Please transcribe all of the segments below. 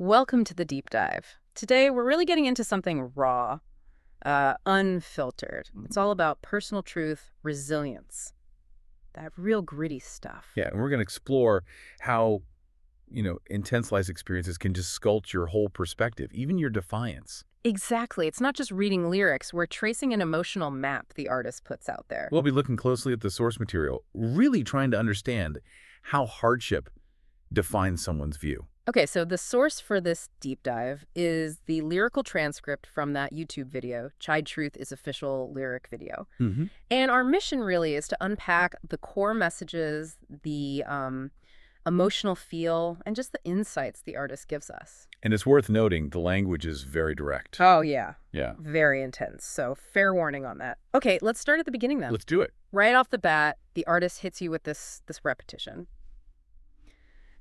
Welcome to the deep dive. Today, we're really getting into something raw, unfiltered. It's all about personal truth, resilience, that real gritty stuff. Yeah, and we're going to explore how, intense life experiences can just sculpt your whole perspective, even your defiance. Exactly. It's not just reading lyrics. We're tracing an emotional map the artist puts out there. We'll be looking closely at the source material, really trying to understand how hardship defines someone's view. Okay, so the source for this deep dive is the lyrical transcript from that YouTube video, Chyde Truth is official lyric video. Mm-hmm. And our mission really is to unpack the core messages, the emotional feel, and just the insights the artist gives us. And it's worth noting the language is very direct. Oh, yeah. Yeah. Very intense. So fair warning on that. Okay, let's start at the beginning then. Let's do it. Right off the bat, the artist hits you with this repetition.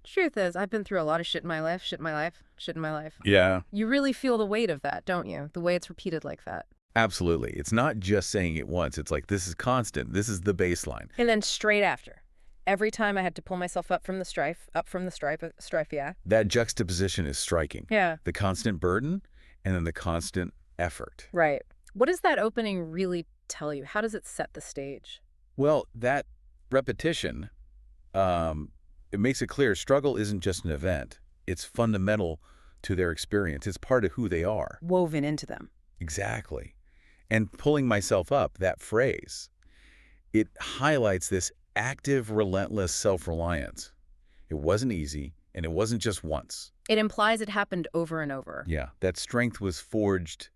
Truth is, I've been through a lot of shit in my life, shit in my life, shit in my life. Yeah. You really feel the weight of that, don't you? The way it's repeated like that. Absolutely. It's not just saying it once. It's like, this is constant. This is the baseline. And then straight after, every time I had to pull myself up from the strife, yeah. That juxtaposition is striking. Yeah. The constant burden and then the constant effort. Right. What does that opening really tell you? How does it set the stage? Well, that repetition, it makes it clear struggle isn't just an event. It's fundamental to their experience. It's part of who they are. Woven into them. Exactly. And pulling myself up, that phrase, it highlights this active, relentless self-reliance. It wasn't easy, and it wasn't just once. It implies it happened over and over. Yeah, that strength was forged,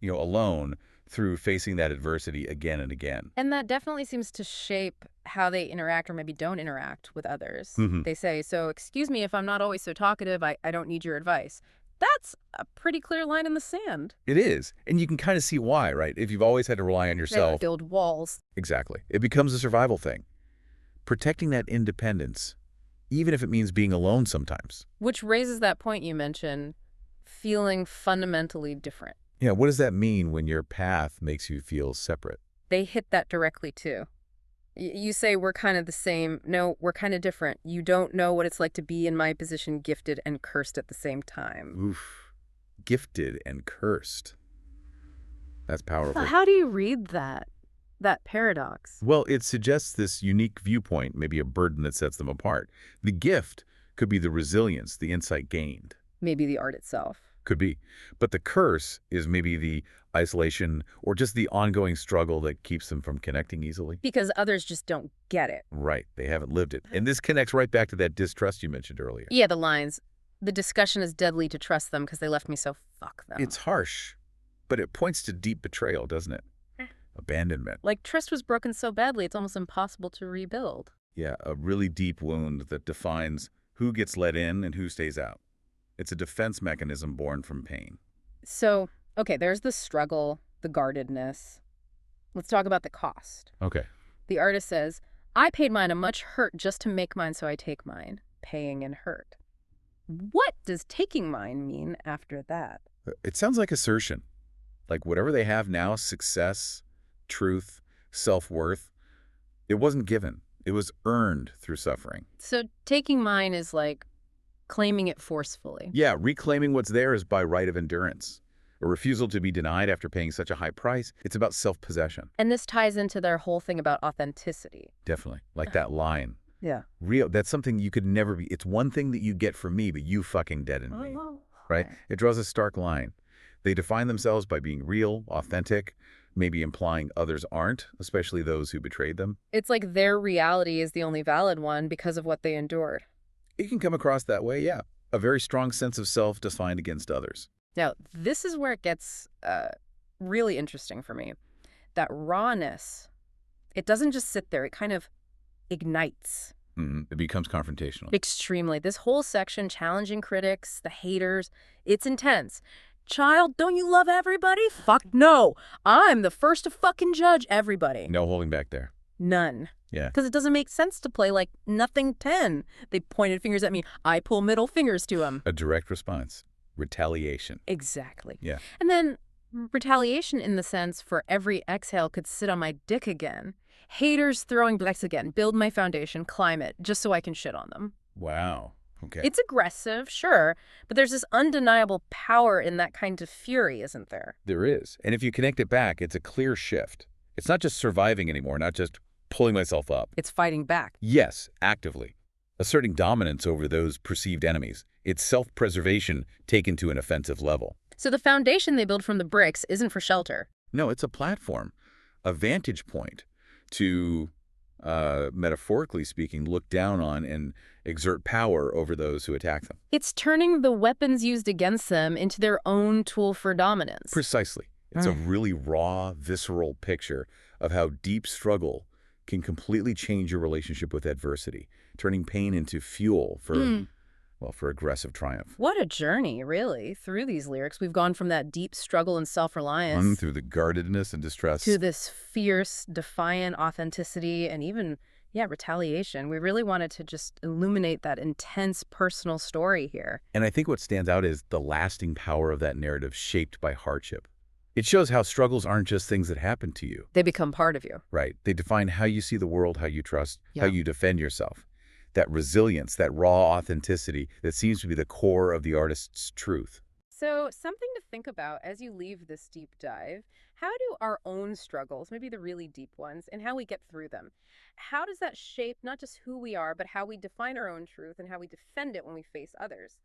alone through facing that adversity again and again. And that definitely seems to shape how they interact or maybe don't interact with others. Mm-hmm. They say, so excuse me if I'm not always so talkative, I don't need your advice. That's a pretty clear line in the sand. It is. And you can kind of see why, right? If you've always had to rely on yourself. They build walls. Exactly. It becomes a survival thing. Protecting that independence, even if it means being alone sometimes. Which raises that point you mentioned, feeling fundamentally different. Yeah, what does that mean when your path makes you feel separate? They hit that directly, too. You say we're kind of the same. No, we're kind of different. You don't know what it's like to be in my position, gifted and cursed at the same time. Oof. Gifted and cursed. That's powerful. But how do you read that paradox? Well, it suggests this unique viewpoint, maybe a burden that sets them apart. The gift could be the resilience, the insight gained. Maybe the art itself. Could be. But the curse is maybe the isolation or just the ongoing struggle that keeps them from connecting easily. Because others just don't get it. Right. They haven't lived it. And this connects right back to that distrust you mentioned earlier. Yeah, the lines. The discussion is deadly to trust them because they left me, so fuck them. It's harsh, but it points to deep betrayal, doesn't it? Abandonment. Like trust was broken so badly, it's almost impossible to rebuild. Yeah, a really deep wound that defines who gets let in and who stays out. It's a defense mechanism born from pain. So, okay, there's the struggle, the guardedness. Let's talk about the cost. Okay. The artist says, I paid mine a much hurt just to make mine, so I take mine. Paying and hurt. What does taking mine mean after that? It sounds like assertion. Like whatever they have now, success, truth, self-worth, it wasn't given. It was earned through suffering. So taking mine is like claiming it forcefully. Yeah, reclaiming what's theirs by right of endurance. A refusal to be denied after paying such a high price. It's about self-possession. And this ties into their whole thing about authenticity. Definitely. Like that line. Yeah. Real. That's something you could never be. It's one thing that you get from me, but you fucking deaden me. Right? It draws a stark line. They define themselves by being real, authentic, maybe implying others aren't, especially those who betrayed them. It's like their reality is the only valid one because of what they endured. It can come across that way, yeah. A very strong sense of self defined against others. Now, this is where it gets really interesting for me. That rawness, it doesn't just sit there. It kind of ignites. It becomes confrontational. Extremely. This whole section, challenging critics, the haters, it's intense. Child, don't you love everybody? Fuck no. I'm the first to fucking judge everybody. No holding back there. None. Yeah. Because it doesn't make sense to play like nothing 10. They pointed fingers at me. I pull middle fingers to them. A direct response. Retaliation. Exactly. Yeah. And then retaliation in the sense for every exhale could sit on my dick again. Haters throwing blacks again. Build my foundation, climb it, just so I can shit on them. Wow. Okay. It's aggressive, sure, but there's this undeniable power in that kind of fury, isn't there? There is. And if you connect it back, it's a clear shift. It's not just surviving anymore, not just pulling myself up. It's fighting back. Yes, actively. Asserting dominance over those perceived enemies. It's self-preservation taken to an offensive level. So the foundation they build from the bricks isn't for shelter. No, it's a platform, a vantage point to, metaphorically speaking, look down on and exert power over those who attack them. It's turning the weapons used against them into their own tool for dominance. Precisely. It's a really raw, visceral picture of how deep struggle can completely change your relationship with adversity, turning pain into fuel for, well, for aggressive triumph. What a journey, really. Through these lyrics, we've gone from that deep struggle and self-reliance Through the guardedness and distress. to this fierce, defiant authenticity and even, retaliation. We really wanted to just illuminate that intense personal story here. And I think what stands out is the lasting power of that narrative shaped by hardship. It shows how struggles aren't just things that happen to you. They become part of you. Right. They define how you see the world, how you trust, Yeah. how you defend yourself. That resilience, that raw authenticity that seems to be the core of the artist's truth. So, something to think about as you leave this deep dive. How do our own struggles, maybe the really deep ones, and how we get through them, how does that shape not just who we are, but how we define our own truth and how we defend it when we face others?